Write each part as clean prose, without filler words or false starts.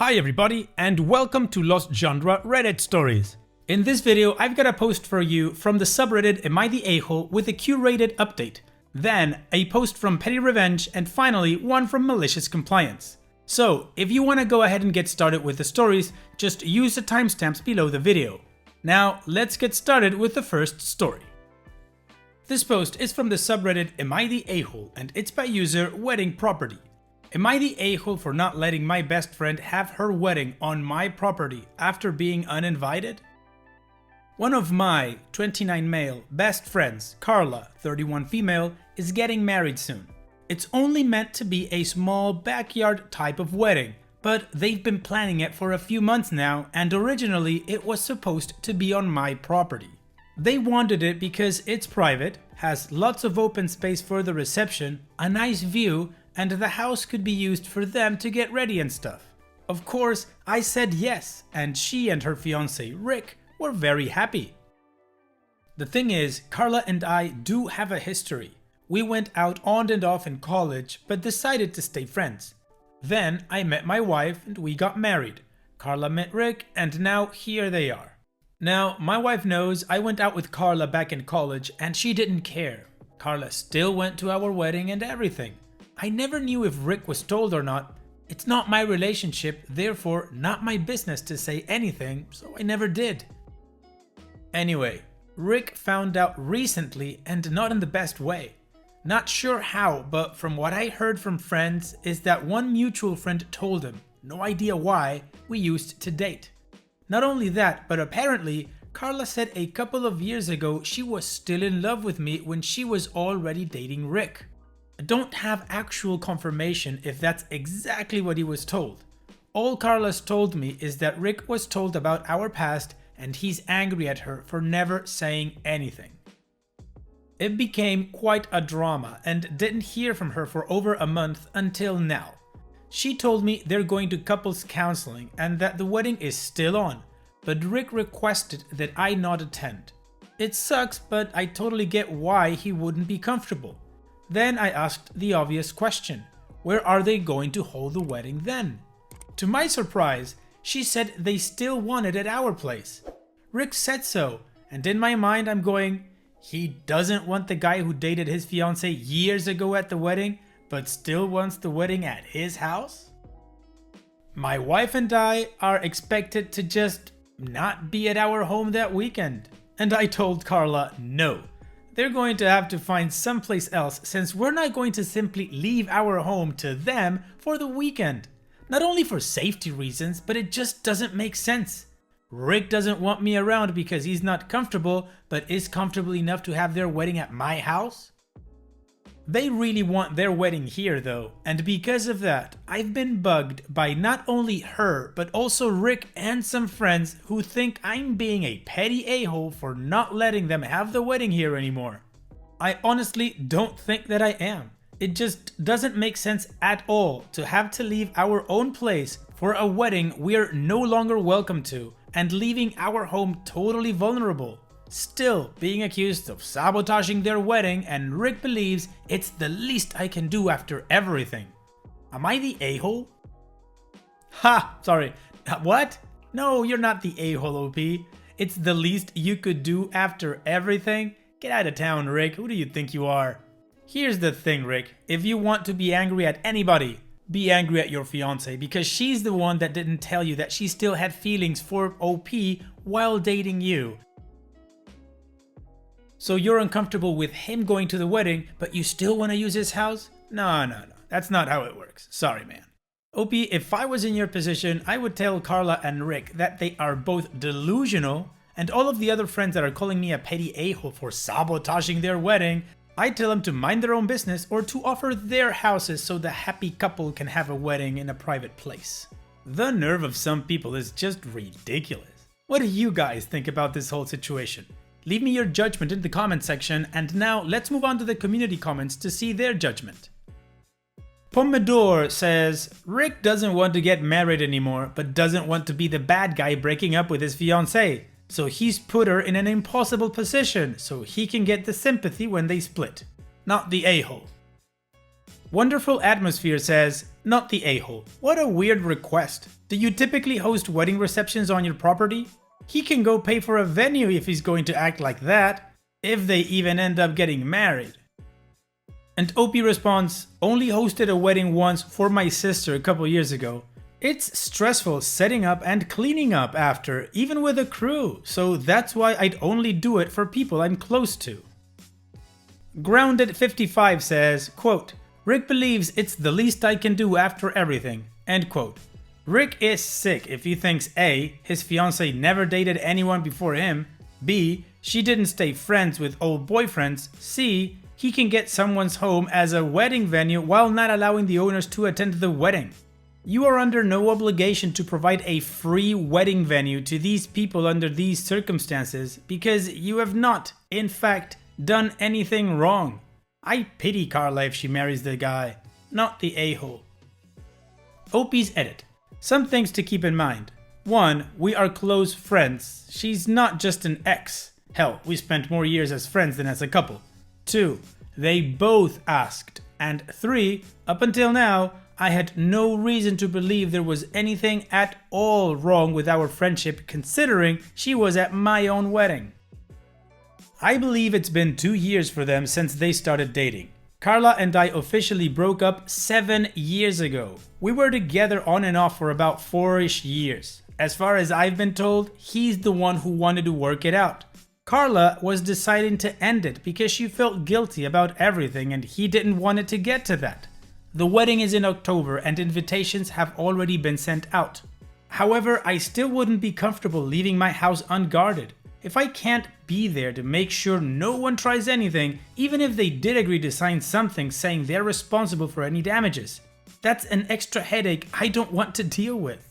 Hi everybody, and welcome to Lost Genre Reddit Stories. In this video, I've got a post for you from the subreddit Am I the A-hole with a curated update, then a post from Petty Revenge, and finally one from Malicious Compliance. So, if you want to go ahead and get started with the stories, just use the timestamps below the video. Now, let's get started with the first story. This post is from the subreddit Am I the A-hole, and it's by user Wedding Property. Am I the a-hole for not letting my best friend have her wedding on my property after being uninvited? One of my, 29 male, best friends, Carla, 31 female, is getting married soon. It's only meant to be a small backyard type of wedding, but they've been planning it for a few months now, and originally it was supposed to be on my property. They wanted it because it's private, has lots of open space for the reception, a nice view, and the house could be used for them to get ready and stuff. Of course, I said yes, and she and her fiancé Rick were very happy. The thing is, Carla and I do have a history. We went out on and off in college, but decided to stay friends. Then I met my wife and we got married. Carla met Rick, and now here they are. Now, my wife knows I went out with Carla back in college and she didn't care. Carla still went to our wedding and everything. I never knew if Rick was told or not. It's not my relationship, therefore not my business to say anything, so I never did. Anyway, Rick found out recently and not in the best way. Not sure how, but from what I heard from friends is that one mutual friend told him, no idea why, we used to date. Not only that, but apparently Carla said a couple of years ago she was still in love with me when she was already dating Rick. I don't have actual confirmation if that's exactly what he was told. All Carla's told me is that Rick was told about our past and he's angry at her for never saying anything. It became quite a drama and didn't hear from her for over a month until now. She told me they're going to couples counseling and that the wedding is still on, but Rick requested that I not attend. It sucks, but I totally get why he wouldn't be comfortable. Then I asked the obvious question, where are they going to hold the wedding then? To my surprise, she said they still want it at our place. Rick said so, and in my mind I'm going, he doesn't want the guy who dated his fiancée years ago at the wedding, but still wants the wedding at his house? My wife and I are expected to just not be at our home that weekend, and I told Carla no. They're going to have to find someplace else since we're not going to simply leave our home to them for the weekend. Not only for safety reasons, but it just doesn't make sense. Rick doesn't want me around because he's not comfortable, but is comfortable enough to have their wedding at my house? They really want their wedding here though, and because of that, I've been bugged by not only her, but also Rick and some friends who think I'm being a petty a-hole for not letting them have the wedding here anymore. I honestly don't think that I am. It just doesn't make sense at all to have to leave our own place for a wedding we're no longer welcome to, and leaving our home totally vulnerable. Still being accused of sabotaging their wedding, and Rick believes it's the least I can do after everything. Am I the a-hole? Ha! Sorry. What? No, you're not the a-hole, OP. It's the least you could do after everything? Get out of town, Rick. Who do you think you are? Here's the thing, Rick. If you want to be angry at anybody, be angry at your fiancée because she's the one that didn't tell you that she still had feelings for OP while dating you. So you're uncomfortable with him going to the wedding, but you still want to use his house? No. That's not how it works. Sorry, man. OP, if I was in your position, I would tell Carla and Rick that they are both delusional, and all of the other friends that are calling me a petty a-hole for sabotaging their wedding, I'd tell them to mind their own business or to offer their houses so the happy couple can have a wedding in a private place. The nerve of some people is just ridiculous. What do you guys think about this whole situation? Leave me your judgment in the comment section, and now let's move on to the community comments to see their judgment. Pomodoro says, Rick doesn't want to get married anymore, but doesn't want to be the bad guy breaking up with his fiancée. So he's put her in an impossible position so he can get the sympathy when they split. Not the a-hole. Wonderful Atmosphere says, not the a-hole. What a weird request. Do you typically host wedding receptions on your property? He can go pay for a venue if he's going to act like that, if they even end up getting married. And OP responds, only hosted a wedding once for my sister a couple years ago. It's stressful setting up and cleaning up after, even with a crew, so that's why I'd only do it for people I'm close to. Grounded55 says, quote, Rick believes it's the least I can do after everything, end quote. Rick is sick if he thinks A, his fiancée never dated anyone before him, B, she didn't stay friends with old boyfriends, C, he can get someone's home as a wedding venue while not allowing the owners to attend the wedding. You are under no obligation to provide a free wedding venue to these people under these circumstances because you have not, in fact, done anything wrong. I pity Carla if she marries the guy, not the a-hole. OP's edit. Some things to keep in mind. 1. We are close friends. She's not just an ex. Hell, we spent more years as friends than as a couple. 2. They both asked. And 3. Up until now, I had no reason to believe there was anything at all wrong with our friendship considering she was at my own wedding. I believe it's been 2 years for them since they started dating. Carla and I officially broke up 7 years ago. We were together on and off for about 4-ish years. As far as I've been told, he's the one who wanted to work it out. Carla was deciding to end it because she felt guilty about everything and he didn't want it to get to that. The wedding is in October and invitations have already been sent out. However, I still wouldn't be comfortable leaving my house unguarded. If I can't be there to make sure no one tries anything, even if they did agree to sign something saying they're responsible for any damages, that's an extra headache I don't want to deal with.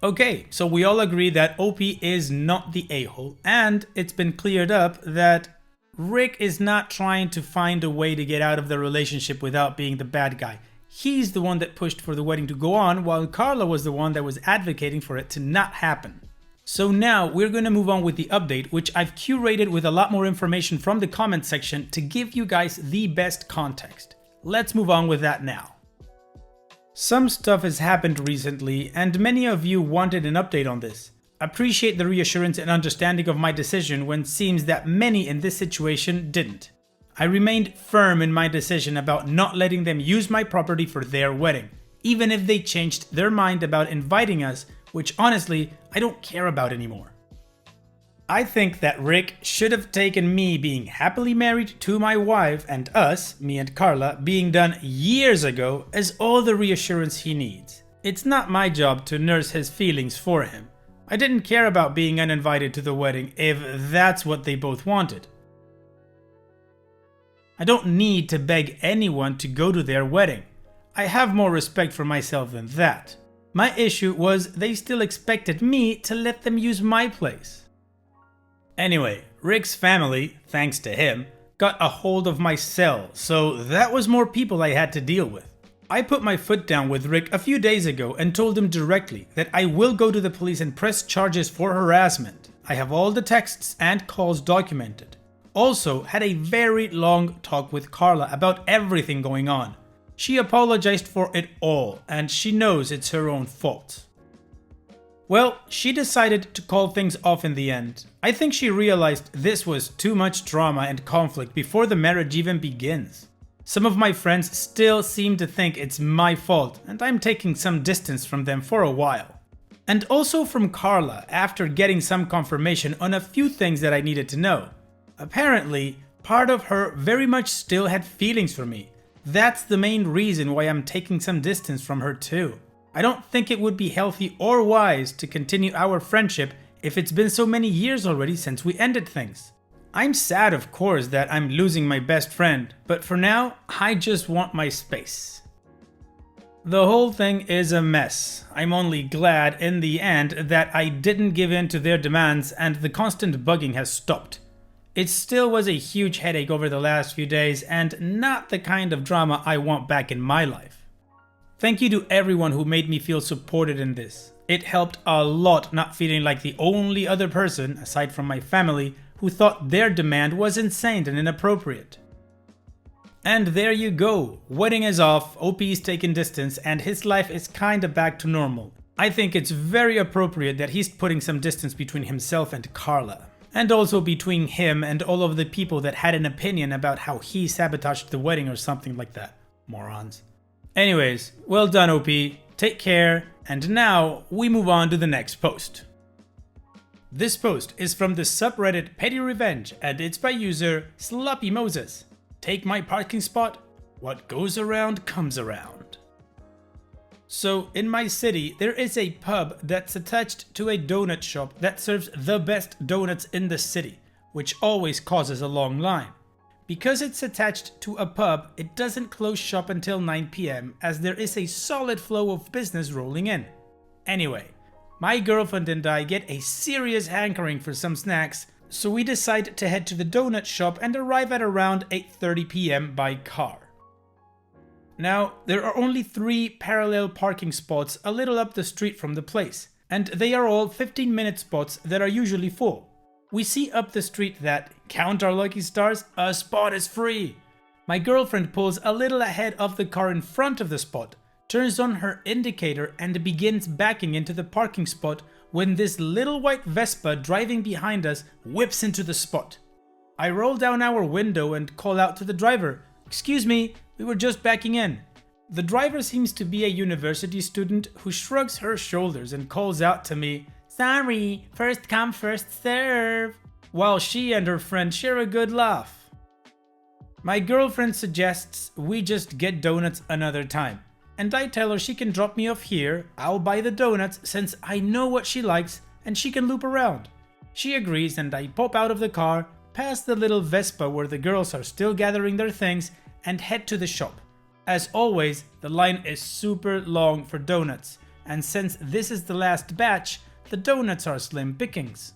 Okay, so we all agree that OP is not the a-hole, and it's been cleared up that Rick is not trying to find a way to get out of the relationship without being the bad guy. He's the one that pushed for the wedding to go on, while Carla was the one that was advocating for it to not happen. So now we're going to move on with the update, which I've curated with a lot more information from the comment section to give you guys the best context. Let's move on with that now. Some stuff has happened recently and many of you wanted an update on this. Appreciate the reassurance and understanding of my decision when it seems that many in this situation didn't. I remained firm in my decision about not letting them use my property for their wedding, even if they changed their mind about inviting us, which honestly, I don't care about anymore. I think that Rick should have taken me being happily married to my wife and us, me and Carla, being done years ago as all the reassurance he needs. It's not my job to nurse his feelings for him. I didn't care about being uninvited to the wedding if that's what they both wanted. I don't need to beg anyone to go to their wedding. I have more respect for myself than that. My issue was they still expected me to let them use my place. Anyway, Rick's family, thanks to him, got a hold of my cell, so that was more people I had to deal with. I put my foot down with Rick a few days ago and told him directly that I will go to the police and press charges for harassment. I have all the texts and calls documented. Also had a very long talk with Carla about everything going on. She apologized for it all and she knows it's her own fault. Well, she decided to call things off in the end. I think she realized this was too much drama and conflict before the marriage even begins. Some of my friends still seem to think it's my fault and I'm taking some distance from them for a while. And also from Carla after getting some confirmation on a few things that I needed to know. Apparently, part of her very much still had feelings for me. That's the main reason why I'm taking some distance from her too. I don't think it would be healthy or wise to continue our friendship if it's been so many years already since we ended things. I'm sad, of course, that I'm losing my best friend, but for now, I just want my space. The whole thing is a mess. I'm only glad in the end that I didn't give in to their demands and the constant bugging has stopped. It still was a huge headache over the last few days and not the kind of drama I want back in my life. Thank you to everyone who made me feel supported in this. It helped a lot not feeling like the only other person, aside from my family, who thought their demand was insane and inappropriate. And there you go, wedding is off, OP's taken distance, and his life is kinda back to normal. I think it's very appropriate that he's putting some distance between himself and Carla. And also between him and all of the people that had an opinion about how he sabotaged the wedding or something like that. Morons. Anyways, well done OP, take care, and now we move on to the next post. This post is from the subreddit Petty Revenge and it's by user Sloppy Moses. Take my parking spot, what goes around comes around. So in my city there is a pub that's attached to a donut shop that serves the best donuts in the city, which always causes a long line. Because it's attached to a pub, it doesn't close shop until 9 PM as there is a solid flow of business rolling in. Anyway, my girlfriend and I get a serious hankering for some snacks, so we decide to head to the donut shop and arrive at around 8:30 PM by car. Now, there are only 3 parallel parking spots a little up the street from the place, and they are all 15-minute spots that are usually full. We see up the street that, count our lucky stars, a spot is free. My girlfriend pulls a little ahead of the car in front of the spot, turns on her indicator and begins backing into the parking spot when this little white Vespa driving behind us whips into the spot. I roll down our window and call out to the driver, "Excuse me, we were just backing in." The driver seems to be a university student who shrugs her shoulders and calls out to me, "Sorry, first come first serve," while she and her friend share a good laugh. My girlfriend suggests we just get donuts another time, and I tell her she can drop me off here, I'll buy the donuts since I know what she likes and she can loop around. She agrees and I pop out of the car, past the little Vespa where the girls are still gathering their things, and head to the shop. As always, the line is super long for donuts, and since this is the last batch, the donuts are slim pickings.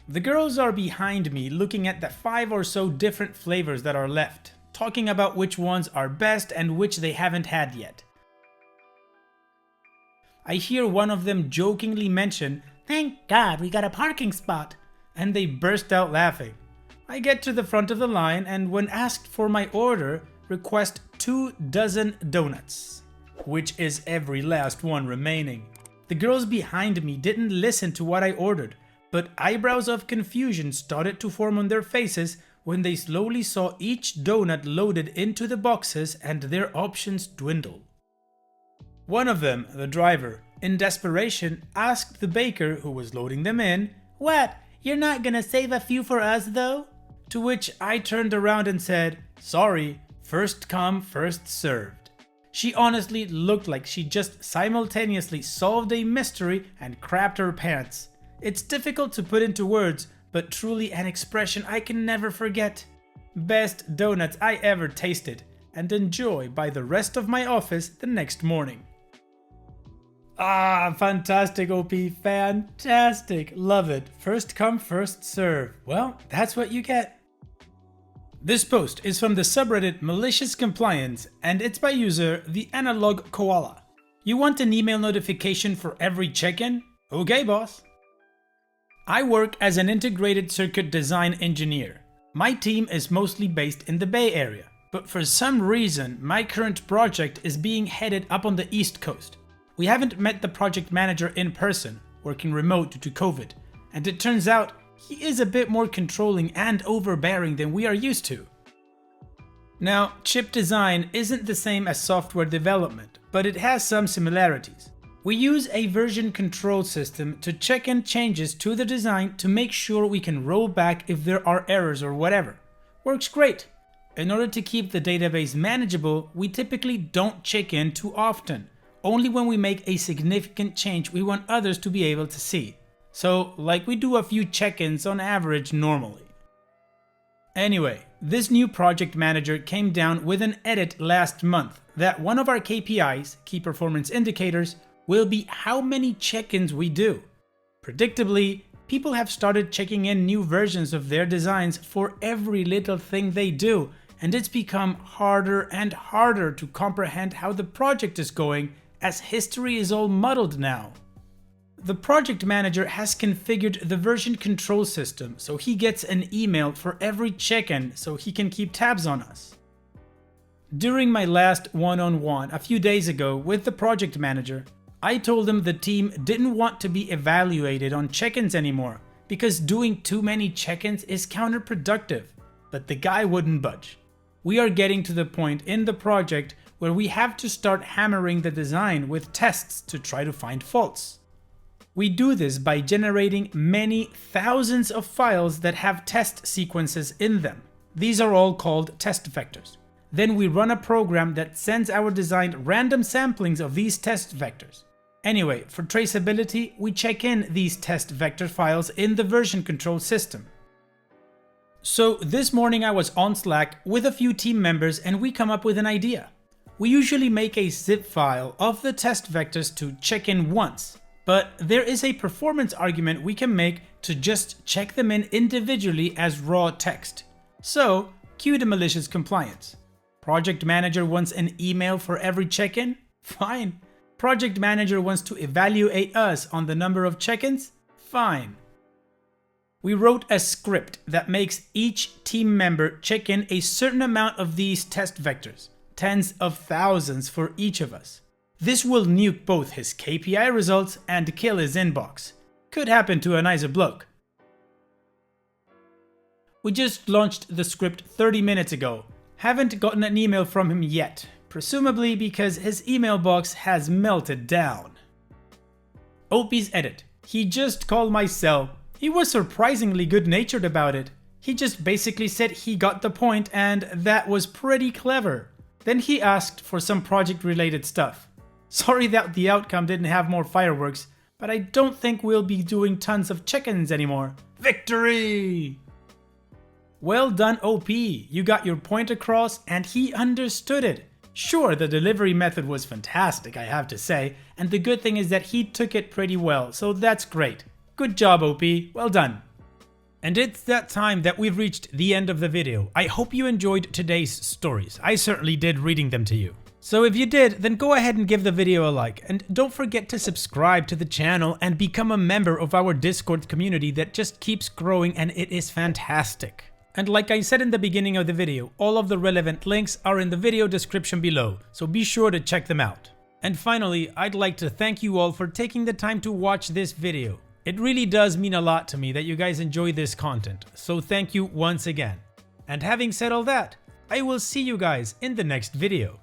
The girls are behind me looking at the 5 or so different flavors that are left, talking about which ones are best and which they haven't had yet. I hear one of them jokingly mention, "Thank God we got a parking spot," and they burst out laughing. I get to the front of the line and when asked for my order, request 2 dozen donuts, which is every last one remaining. The girls behind me didn't listen to what I ordered, but eyebrows of confusion started to form on their faces when they slowly saw each donut loaded into the boxes and their options dwindle. One of them, the driver, in desperation asked the baker who was loading them in, "What, you're not gonna save a few for us though?" To which I turned around and said, "Sorry, first come, first served." She honestly looked like she just simultaneously solved a mystery and crapped her pants. It's difficult to put into words, but truly an expression I can never forget. Best donuts I ever tasted, and enjoy by the rest of my office the next morning. Ah, fantastic OP, fantastic, love it. First come, first serve. Well, that's what you get. This post is from the subreddit Malicious Compliance and it's by user The Analog Koala. You want an email notification for every check-in? Okay, boss. I work as an integrated circuit design engineer. My team is mostly based in the Bay Area, but for some reason my current project is being headed up on the East Coast. We haven't met the project manager in person, working remote due to COVID, and it turns out he is a bit more controlling and overbearing than we are used to. Now, chip design isn't the same as software development, but it has some similarities. We use a version control system to check in changes to the design to make sure we can roll back if there are errors or whatever. Works great. In order to keep the database manageable, we typically don't check in too often, only when we make a significant change we want others to be able to see. So, like we do a few check-ins on average normally. Anyway, this new project manager came down with an edit last month that one of our KPIs, key performance indicators, will be how many check-ins we do. Predictably, people have started checking in new versions of their designs for every little thing they do, and it's become harder and harder to comprehend how the project is going as history is all muddled now. The project manager has configured the version control system so he gets an email for every check-in so he can keep tabs on us. During my last one-on-one a few days ago with the project manager, I told him the team didn't want to be evaluated on check-ins anymore because doing too many check-ins is counterproductive, but the guy wouldn't budge. We are getting to the point in the project where we have to start hammering the design with tests to try to find faults. We do this by generating many thousands of files that have test sequences in them. These are all called test vectors. Then we run a program that sends our design random samplings of these test vectors. Anyway, for traceability, we check in these test vector files in the version control system. So this morning I was on Slack with a few team members and we come up with an idea. We usually make a zip file of the test vectors to check in once, but there is a performance argument we can make to just check them in individually as raw text. So, cue the malicious compliance. Project manager wants an email for every check-in? Fine. Project manager wants to evaluate us on the number of check-ins? Fine. We wrote a script that makes each team member check in a certain amount of these test vectors, tens of thousands for each of us. This will nuke both his KPI results and kill his inbox. Could happen to a nicer bloke. We just launched the script 30 minutes ago. Haven't gotten an email from him yet, presumably because his email box has melted down. OP's edit. He just called my cell. He was surprisingly good-natured about it. He just basically said he got the point and that was pretty clever. Then he asked for some project-related stuff. Sorry that the outcome didn't have more fireworks, but I don't think we'll be doing tons of check-ins anymore. Victory! Well done, OP. You got your point across and he understood it. Sure, the delivery method was fantastic, I have to say, and the good thing is that he took it pretty well, so that's great. Good job, OP. Well done. And it's that time that we've reached the end of the video. I hope you enjoyed today's stories. I certainly did reading them to you. So if you did, then go ahead and give the video a like, and don't forget to subscribe to the channel and become a member of our Discord community that just keeps growing and it is fantastic. And like I said in the beginning of the video, all of the relevant links are in the video description below, so be sure to check them out. And finally, I'd like to thank you all for taking the time to watch this video. It really does mean a lot to me that you guys enjoy this content, so thank you once again. And having said all that, I will see you guys in the next video.